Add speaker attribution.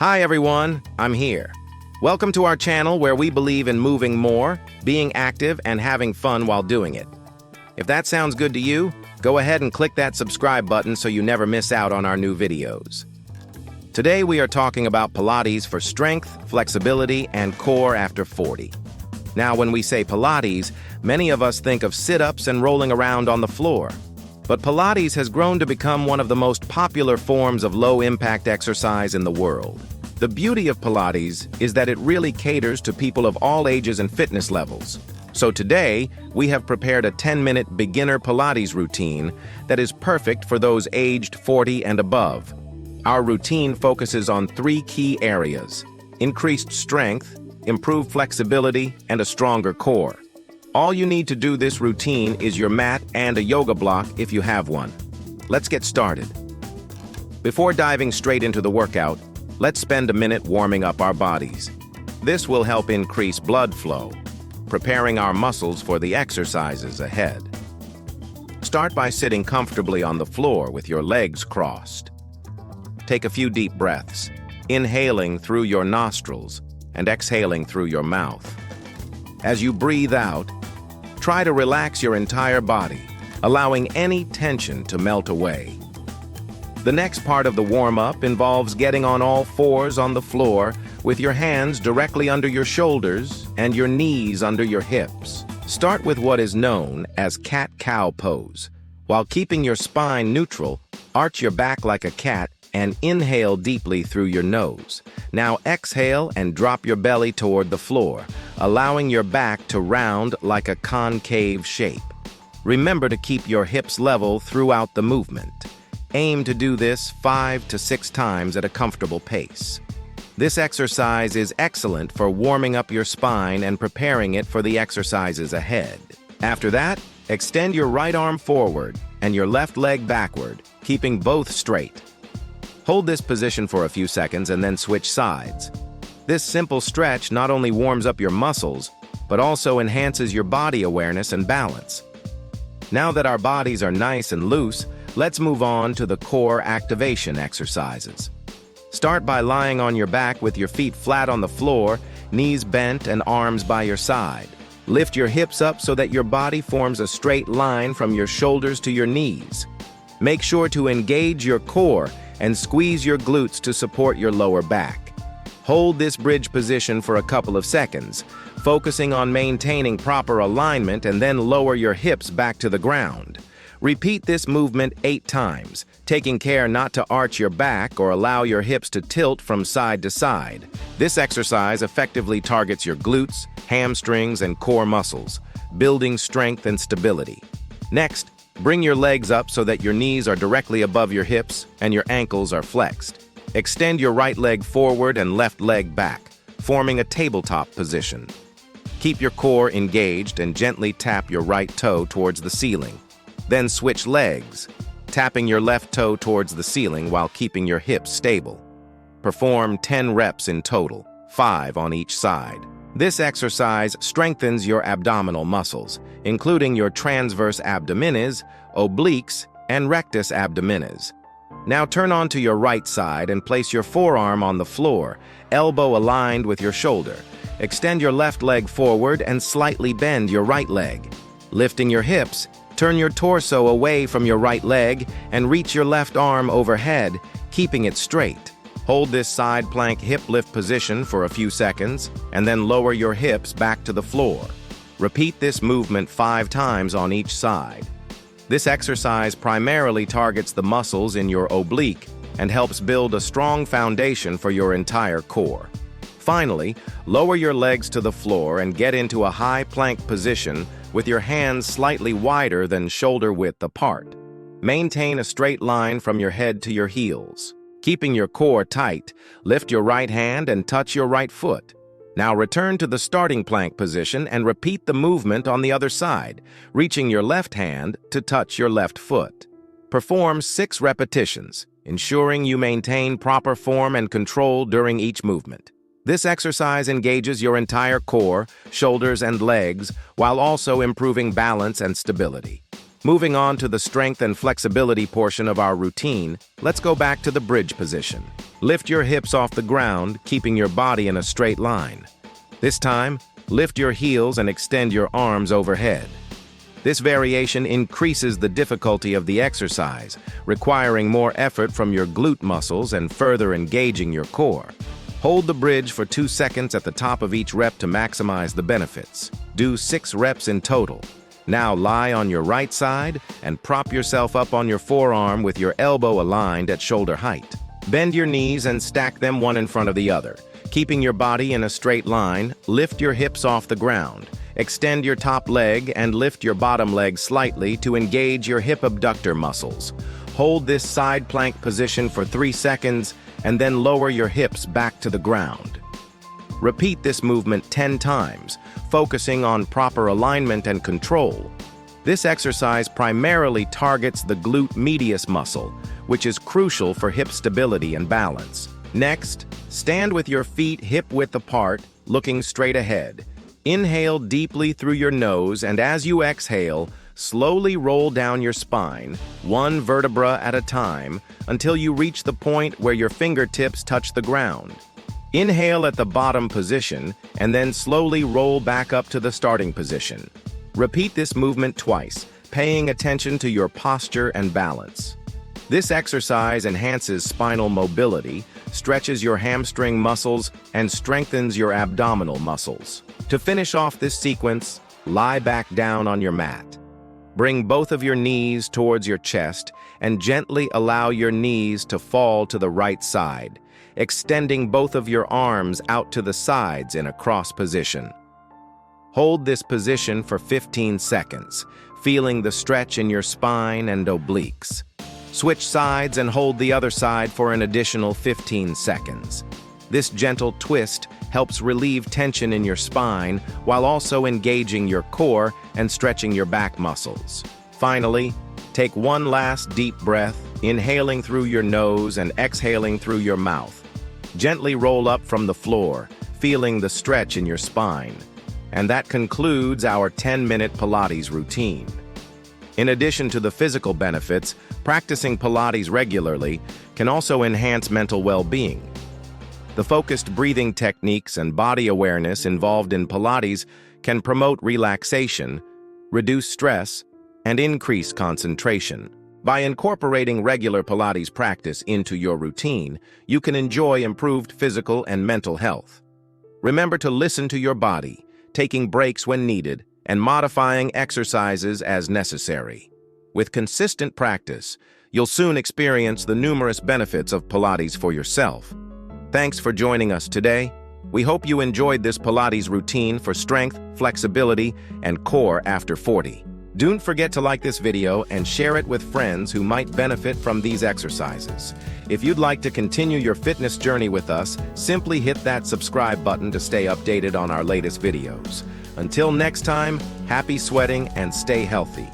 Speaker 1: Hi everyone, I'm here. Welcome to our channel where we believe in moving more, being active, and having fun while doing it. If that sounds good to you, go ahead and click that subscribe button so you never miss out on our new videos. Today we are talking about Pilates for strength, flexibility, and core after 40. Now when we say Pilates, many of us think of sit-ups and rolling around on the floor. But Pilates has grown to become one of the most popular forms of low-impact exercise in the world. The beauty of Pilates is that it really caters to people of all ages and fitness levels. So today, we have prepared a 10-minute beginner Pilates routine that is perfect for those aged 40 and above. Our routine focuses on 3 key areas: increased strength, improved flexibility, and a stronger core. All you need to do this routine is your mat and a yoga block if you have one. Let's get started. Before diving straight into the workout, let's spend a minute warming up our bodies. This will help increase blood flow, preparing our muscles for the exercises ahead. Start by sitting comfortably on the floor with your legs crossed. Take a few deep breaths, inhaling through your nostrils and exhaling through your mouth. As you breathe out, try to relax your entire body, allowing any tension to melt away. The next part of the warm-up involves getting on all fours on the floor with your hands directly under your shoulders and your knees under your hips. Start with what is known as cat-cow pose. While keeping your spine neutral, arch your back like a cat and inhale deeply through your nose. Now exhale and drop your belly toward the floor, allowing your back to round like a concave shape. Remember to keep your hips level throughout the movement. Aim to do this 5 to 6 times at a comfortable pace. This exercise is excellent for warming up your spine and preparing it for the exercises ahead. After that, extend your right arm forward and your left leg backward, keeping both straight. Hold this position for a few seconds and then switch sides. This simple stretch not only warms up your muscles, but also enhances your body awareness and balance. Now that our bodies are nice and loose, let's move on to the core activation exercises. Start by lying on your back with your feet flat on the floor, knees bent and arms by your side. Lift your hips up so that your body forms a straight line from your shoulders to your knees. Make sure to engage your core and squeeze your glutes to support your lower back. Hold this bridge position for a couple of seconds, focusing on maintaining proper alignment, and then lower your hips back to the ground. Repeat this movement 8 times, taking care not to arch your back or allow your hips to tilt from side to side. This exercise effectively targets your glutes, hamstrings, and core muscles, building strength and stability. Next, bring your legs up so that your knees are directly above your hips and your ankles are flexed. Extend your right leg forward and left leg back, forming a tabletop position. Keep your core engaged and gently tap your right toe towards the ceiling. Then switch legs, tapping your left toe towards the ceiling while keeping your hips stable. Perform 10 reps in total, 5 on each side. This exercise strengthens your abdominal muscles, including your transverse abdominis, obliques, and rectus abdominis. Now turn onto your right side and place your forearm on the floor, elbow aligned with your shoulder. Extend your left leg forward and slightly bend your right leg. Lifting your hips, turn your torso away from your right leg and reach your left arm overhead, keeping it straight. Hold this side plank hip lift position for a few seconds, and then lower your hips back to the floor. Repeat this movement 5 times on each side. This exercise primarily targets the muscles in your oblique and helps build a strong foundation for your entire core. Finally, lower your legs to the floor and get into a high plank position with your hands slightly wider than shoulder width apart. Maintain a straight line from your head to your heels. Keeping your core tight, lift your right hand and touch your right foot. Now return to the starting plank position and repeat the movement on the other side, reaching your left hand to touch your left foot. Perform 6 repetitions, ensuring you maintain proper form and control during each movement. This exercise engages your entire core, shoulders, and legs, while also improving balance and stability. Moving on to the strength and flexibility portion of our routine, let's go back to the bridge position. Lift your hips off the ground, keeping your body in a straight line. This time, lift your heels and extend your arms overhead. This variation increases the difficulty of the exercise, requiring more effort from your glute muscles and further engaging your core. Hold the bridge for 2 seconds at the top of each rep to maximize the benefits. Do 6 reps in total. Now lie on your right side and prop yourself up on your forearm with your elbow aligned at shoulder height. Bend your knees and stack them one in front of the other. Keeping your body in a straight line, lift your hips off the ground. Extend your top leg and lift your bottom leg slightly to engage your hip abductor muscles. Hold this side plank position for 3 seconds and then lower your hips back to the ground. Repeat this movement 10 times, focusing on proper alignment and control. This exercise primarily targets the glute medius muscle, which is crucial for hip stability and balance. Next, stand with your feet hip-width apart, looking straight ahead. Inhale deeply through your nose, and as you exhale, slowly roll down your spine, one vertebra at a time, until you reach the point where your fingertips touch the ground. Inhale at the bottom position, and then slowly roll back up to the starting position. Repeat this movement twice, paying attention to your posture and balance. This exercise enhances spinal mobility, stretches your hamstring muscles, and strengthens your abdominal muscles. To finish off this sequence, lie back down on your mat. Bring both of your knees towards your chest and gently allow your knees to fall to the right side, extending both of your arms out to the sides in a cross position. Hold this position for 15 seconds, feeling the stretch in your spine and obliques. Switch sides and hold the other side for an additional 15 seconds. This gentle twist helps relieve tension in your spine while also engaging your core and stretching your back muscles. Finally, take one last deep breath, inhaling through your nose and exhaling through your mouth. Gently roll up from the floor, feeling the stretch in your spine. And that concludes our 10-minute Pilates routine. In addition to the physical benefits, practicing Pilates regularly can also enhance mental well-being. The focused breathing techniques and body awareness involved in Pilates can promote relaxation, reduce stress, and increase concentration. By incorporating regular Pilates practice into your routine, you can enjoy improved physical and mental health. Remember to listen to your body, taking breaks when needed, and modifying exercises as necessary. With consistent practice, you'll soon experience the numerous benefits of Pilates for yourself. Thanks for joining us today. We hope you enjoyed this Pilates routine for strength, flexibility, and core after 40. Don't forget to like this video and share it with friends who might benefit from these exercises. If you'd like to continue your fitness journey with us, simply hit that subscribe button to stay updated on our latest videos. Until next time, happy sweating and stay healthy.